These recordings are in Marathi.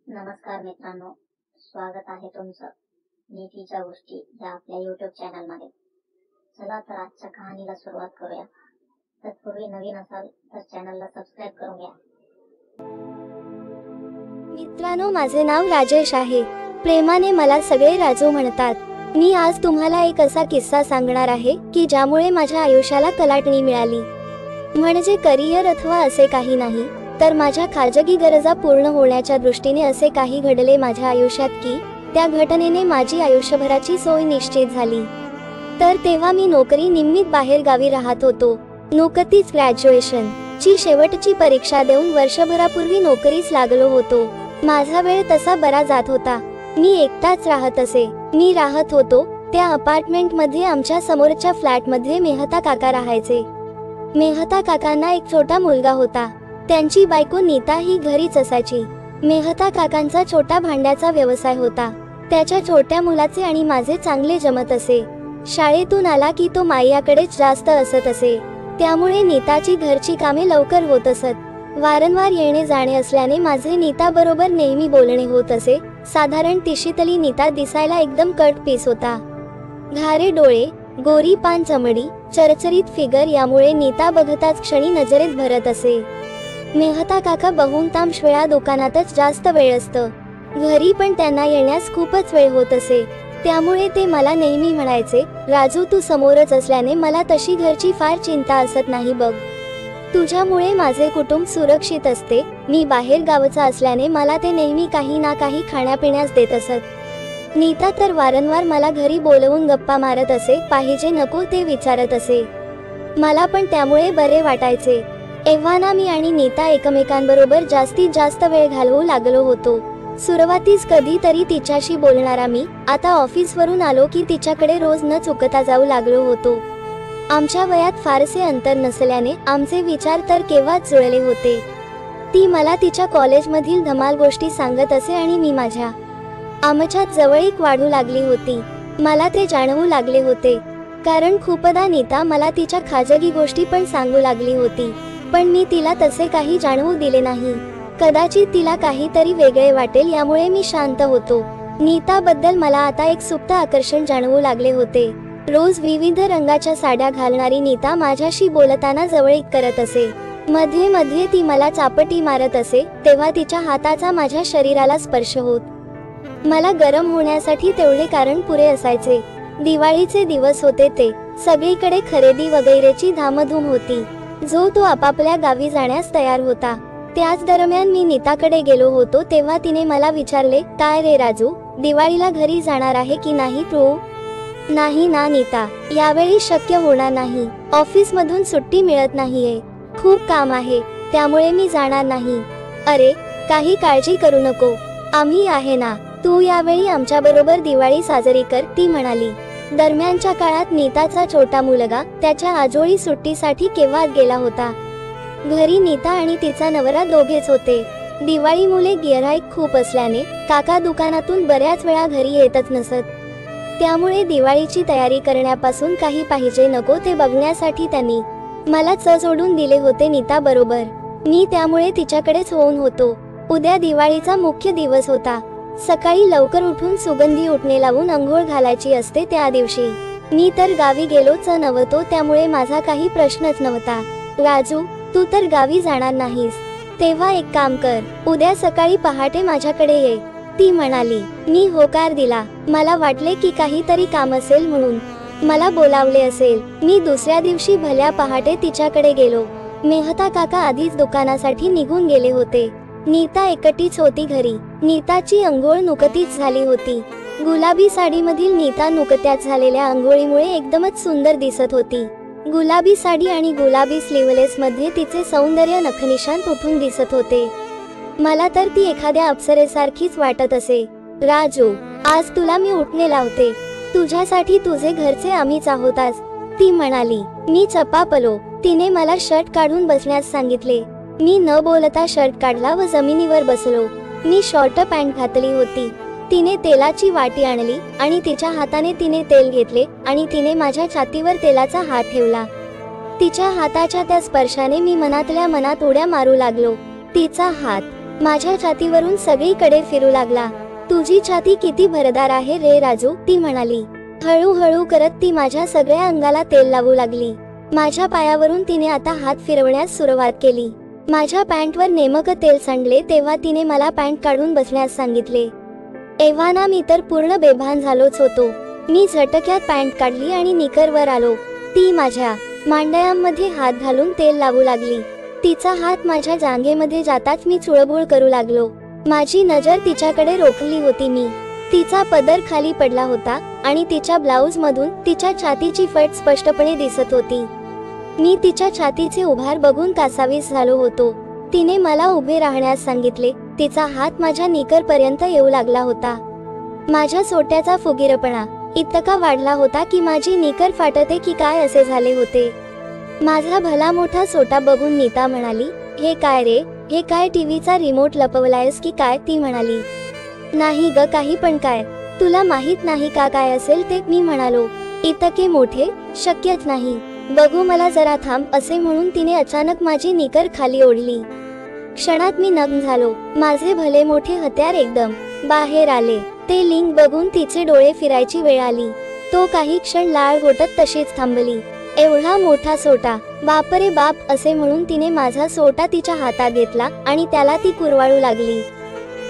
नमस्कार मित्रांनो, स्वागत आहे तुमचं नीतीच्या गोष्टी या आपल्या YouTube चॅनलमध्ये। चला तर आजच्या कहाणीला सुरुवात करूया। तत्पूर्वी नवीन असाल तर चॅनलला सबस्क्राइब करून घ्या। मित्रांनो, माझे नाव राजेश आहे। प्रेमाने मला सगळे राजू म्हणतात। मी आज तुम्हाला एक असा किस्सा सांगणार आहे की ज्यामुळे माझ्या आयुष्याला कलाटणी मिळाली। म्हणजे करिअर अथवा असे काही नाही, तर माझ्या खाजगी गरजा पूर्ण होण्याच्या दृष्टीने असे काही घडले माझ्या आयुष्यात की त्या घटनेने माझी आयुष्यभराची सोय निश्चित झाली। तर तेव्हा मी नोकरी निमित्त बाहेर गावी राहत होतो। नुकतीच ग्रॅज्युएशन ची शेवटची परीक्षा देऊन वर्षभरापूर्वी नोकरीस लागलो होतो। माझा वेळ तसा बरा जात होता। मी एकटाच राहत असे। मी राहत होतो त्या अपार्टमेंट मध्ये आमच्या समोरच्या फ्लॅट मध्ये मेहता काका राहायचे। मेहता काकांना एक छोटा मुलगा होता। त्यांची बायको नीता ही घरीच असायची। मेहता काकांचा छोटा भांड्याचा व्यवसाय होता। त्याच्या छोट्या मुलाचे आणि माझे चांगले जमत असे। शाळेतून आला की तो माईयाकडेच जास्त असत असे, त्यामुळे नीताची घरची कामे लवकर होत असत। वारंवार येणे जाणे असल्याने माझे नीता बरोबर नेहमी बोलणे होत असे। साधारण तिशीतली नीता दिसायला एकदम कट पीस होता। घारे डोळे, गोरी पान चमडी, चरचरीत फिगर यामुळे नीता बघताच क्षणी नजरेत भरत असे। मेहता काका बहुतांश वेळा दुकानातच जास्त वेळ असतं। घरी पण त्यांना येण्यास खूपच वेळ होत असे, त्यामुळे ते मला नेहमी म्हणायचे, राजू तू समोरच असल्याने मला तशी घरची फार चिंता असत नाही बघ। तुझ्यामुळे माझे कुटुंब सुरक्षित असते। मी बाहेर गावचा असल्याने मला ते नेहमी काही ना काही खाण्यापिण्यास देत असत। नीता तर वारंवार मला घरी बोलवून गप्पा मारत असे, पाहिजे नको ते विचारत असे। मला पण त्यामुळे बरे वाटायचे। एव्हाना मी आणि नीता एकमेकांबरोबर जास्तीत जास्त वेळ घालवू लागलो होतो। सुरुवातीस कधीतरी तिच्याशी बोलणारा मी आता ऑफिसवरून आलो की तिच्याकडे रोज न चुकता जाऊ लागलो होतो। आमच्या वयात फारसे अंतर नसल्याने आमचे विचार तर केव्हाच जुळले होते। ती मला तिच्या कॉलेजमधील धमाल गोष्टी सांगत असे आणि मी माझ्या आमच्यात जवळीक वाढू लागली होती। मला ते जाणवू लागले होते, कारण खूपदा नीता मला तिच्या खाजगी गोष्टी पण सांगू लागली होती, पण मी तिला तसे काही जाणवू दिले नाही। कदाचित तिला काहीतरी वेगळे वाटेल यामुळे मी शांत होतो। नीता बद्दल मला आता एक सुप्त आकर्षण जाणवू लागले होते। रोज विविध रंगाच्या साड्या घालणारी नीता माझ्याशी बोलताना जवळीक करत असे। मध्ये मध्ये ती मला चापटी मारत असे, तेव्हा तिच्या हाताचा माझ्या शरीराला स्पर्श होत मला गरम होण्यासाठी तेवढे कारण पुरे असायचे। दिवाळीचे दिवस होते, ते सगळीकडे खरेदी वगैरेची धामधूम होती। जो तो आपापल्या गावी जाण्यास तयार होता। त्याच दरम्यान मी नीताकडे गेलो होतो, तेव्हा तिने मला विचारले, काय रे राजू, दिवाळीला घरी जाणार आहे की नाही तू? नाही ना नीता, यावेळी शक्य होणार नाही। ऑफिस मधून सुट्टी मिळत नाहीये, खूप काम आहे, त्यामुळे मी जाणार नाही। अरे काही काळजी करू नको, आम्ही आहे ना, तू यावेळी आमच्या बरोबर दिवाळी साजरी कर, ती म्हणाली। दरम्यानच्या काळात नीताचा छोटा मुलगा त्याच्या आजोळी सुट्टीसाठी केव्हा गेला होता। घरी नीता आणि तिचा नवरा दोघेच होते। दिवाळी मुले गिऱ्हाईक खूप असल्याने काका दुकानातून बऱ्याच वेळा घरी येतच नसत, त्यामुळे दिवाळीची तयारी करण्यापासून काही पाहिजे नको ते बघण्यासाठी त्यांनी मला सोडून दिले होते नीता बरोबर। मी त्यामुळे तिच्याकडेच होऊन होतो। उद्या दिवाळीचा मुख्य दिवस होता। सकाळी लवकर उठून सुगंधी उठणे लावून अंघोळ घालायची असते त्या दिवशी। मी तर गावी गेलोच नव्हतो, त्यामुळे माझा काही प्रश्नच नव्हता। राजू तू तर गावी जाणार नाहीस, तेव्हा एक काम कर, उद्या सकाळी पहाटे माझ्याकडे ये, ती म्हणाली। मी होकार दिला। मला वाटले की काहीतरी काम असेल म्हणून मला बोलावले असेल। मी दुसऱ्या दिवशी भल्या पहाटे तिच्याकडे गेलो। मेहता काका आधीच दुकानासाठी निघून गेले होते। नीता एकटीच होती घरी। नीताची अंघोळ नुकतीच झाली होती। गुलाबी साडीमधील नीता नुकत्याच झालेल्या अंघोळीमुळे एकदमच सुंदर दिसत होती। गुलाबी साडी आणि गुलाबी स्लीवलेस मध्ये तिचे सौंदर्य नखनिशांत उठून दिसत होते। मला तर ती एखाद्या अप्सरेसारखीच वाटत असे। राजू आज तुला मी उठणे लावते, तुझ्यासाठी तुझे घरचे आम्हीच आहोत आज, ती म्हणाली। मी चपापलो। तिने मला शर्ट काढून बसण्यास सांगितले। मी न बोलता शर्ट काढला व जमिनीवर बसलो। मी शॉर्ट पॅन्ट घातली होती। तिने तेलाची वाटी आणली आणि तिच्या हाताने तिने तेल घेतले आणि तिने माझ्या छातीवर तेलाचा हात ठेवला। तिच्या हाताच्या त्या स्पर्शाने मी मनातल्या मनात उड्या मारू लागलो। तिचा हात माझ्या छातीवरून सगळीकडे फिरू लागला. तुझी छाती किती भरदार आहे रे राजू, ती म्हणाली. हळूहळू करत ती माझ्या सगळ्या अंगाला तेल लावू लागली. माझ्या पायावरून तिने आता हात फिरवण्यास सुरुवात केली. माझ्या पॅन्टवर नेमकं तेल सांडले तेव्हा तिने मला पॅन्ट काढून बसण्यास सांगितले. एव्हाना मी तर पूर्ण बेभान झालोच होतो. मी झटक्यात पॅन्ट काढली आणि निकरवर आलो. ती माझ्या मांड्यांमध्ये हात घालून तेल लावू लागली. तिचा हात माझ्या जांघेमध्ये जाताच मी चुळबुळ करू लागलो. माझी नजर तिच्याकडे रोखली होती मी. तिचा पदर खाली पडला होता आणि तिच्या ब्लाऊज मधून तिच्या छातीची फट स्पष्टपणे दिसत होती. मी तिच्या छातीचे उभार बघून कासावीस झालो होतो. तिने मला उभे राहण्यास सांगितले. तिचा हात माझ्या निकर पर्यंत येऊ लागला होता. माझ्या सोट्याचा फुगीरपणा इतका वाढला होता की माझी निकर फाटते की काय असे झाले होते. माझा भला मोठा सोटा बघून नीता म्हणाली, हे काय रे, हे काय टीव्हीचा रिमोट लपवलायस की काय, ती म्हणाली. नाही ग, काही पण काय, तुला माहित नाही का काय असेल ते, मी म्हणालो. इतके मोठे शक्यच नाही, बघू मला जरा थांब, असे म्हणून तिने अचानक माझी निकर खाली ओढली. क्षणात मी नग्न झालो. माझे भले मोठे हत्यार एकदम बाहेर आले. ते लिंग बघून तिचे डोळे फिरायची वेळ आली. तो काही क्षण लाळ घोटत तशीच थांबली. एवढा मोठा सोटा, बापरे बाप, असे म्हणून तिने माझा सोटा तिच्या हातात घेतला आणि त्याला ती कुरवाळू लागली.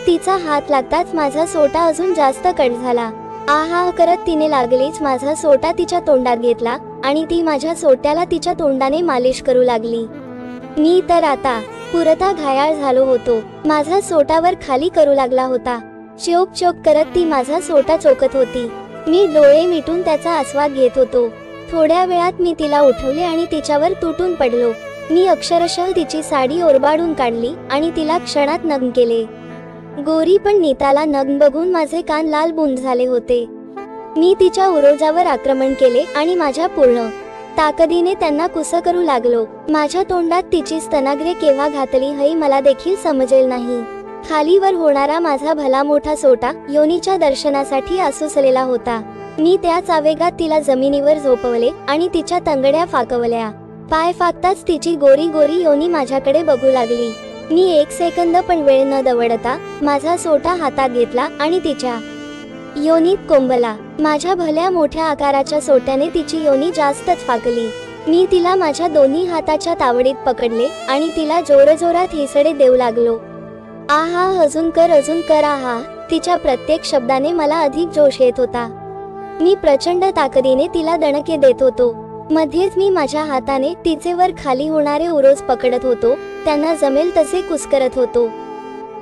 तिचा हात लागताच माझा सोटा अजून जास्त कट झाला. आहा करत तिने लागलीच माझा सोटा तिच्या तोंडात घेतला आणि ती माझ्या सोट्याला तिच्या तोंडाने मालिश करू लागली. मी तर आता पुरता घायाळ झालो होतो. माझा सोटावर खाली करू लागला होता. चोक चोक करत ती माझा सोटा चोकत होती. मी डोळे मिटून त्याचा आस्वाद घेत होतो. थोड्या वेळात मी तिला उठवले आणि तिच्यावर तुटून पडलो. मी अक्षरशः तिची साडी ओरबाडून काढली आणि तिला क्षणात नग्न केले. गोरी पण नीताला नग्न बघून माझे कान लाल बुंद झाले होते. मी तिच्या उरोजावर आक्रमण केले आणि माझ्या पूर्ण ताकदीने त्यांना कुस करू लागलो. माझ्या तोंडात तिची स्तनाग्रे केव्हा घातली हे मला देखील समजेल नाही. खालीवर होणारा माझा भला मोठा सोटा योनीच्या दर्शनासाठी आसुसलेला होता. मी त्याच आवेगात तिला जमिनीवर झोपवले आणि तिच्या तंगड्या फाकवल्या. पाय फाकताच तिची गोरी गोरी योनी माझ्याकडे बघू लागली. मी एक सेकंद पण वेळ न दवडता माझा सोटा हातात घेतला आणि तिच्या योनीत कोंबला. माझ्या भल्या मोठ्या आकाराच्या सोट्याने तिची योनी जास्तच फाकली. मी तिला माझ्या दोन्ही हाताच्या तावडीत पकडले आणि तिला जोरजोरात हिसडे देऊ लागलो. आहा, अजून कर आहा. तिच्या प्रत्येक शब्दाने मला अधिक जोश येत होता. मी प्रचंड ताकदीने तिला दणके देत होतो. मध्येच मी माझ्या हाताने तिचे वर खाली होणारे उरोज पकडत होतो. त्यांना जमेल तसे कुस्करत होतो,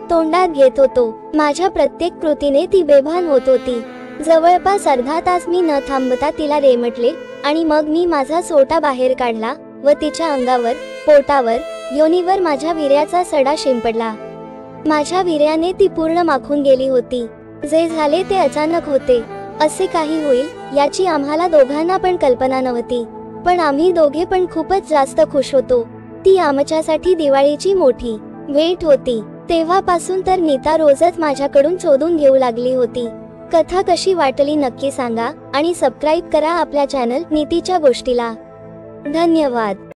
तोंडात घेत होतो. माझ्या प्रत्येक कृतीने ती बेभान होत होती. जवळपास अर्धा तास मी न थांबता तिला रेमटले आणि मग मी माझा सोटा बाहेर काढला व तिच्या अंगावर, पोटावर, योनीवर माझ्या वीर्याचा सडा शिंपडला. माझ्या वीर्याने ती पूर्ण माखून गेली होती. जे झाले ते अचानक होते. असे काही होईल याची आम्हाला दोघांना पण कल्पना नव्हती. पण आम्ही दोघे पण खूपच जास्त खुश होतो. ती आमच्यासाठी दिवाळीची मोठी भेट होती. तेव्हापासून तर नीता रोजच माझ्याकडून शोधून घेऊ लागली होती. कथा कशी वाटली नक्की सांगा आणि सबस्क्राईब करा आपल्या चॅनल नीतीच्या गोष्टीला. धन्यवाद.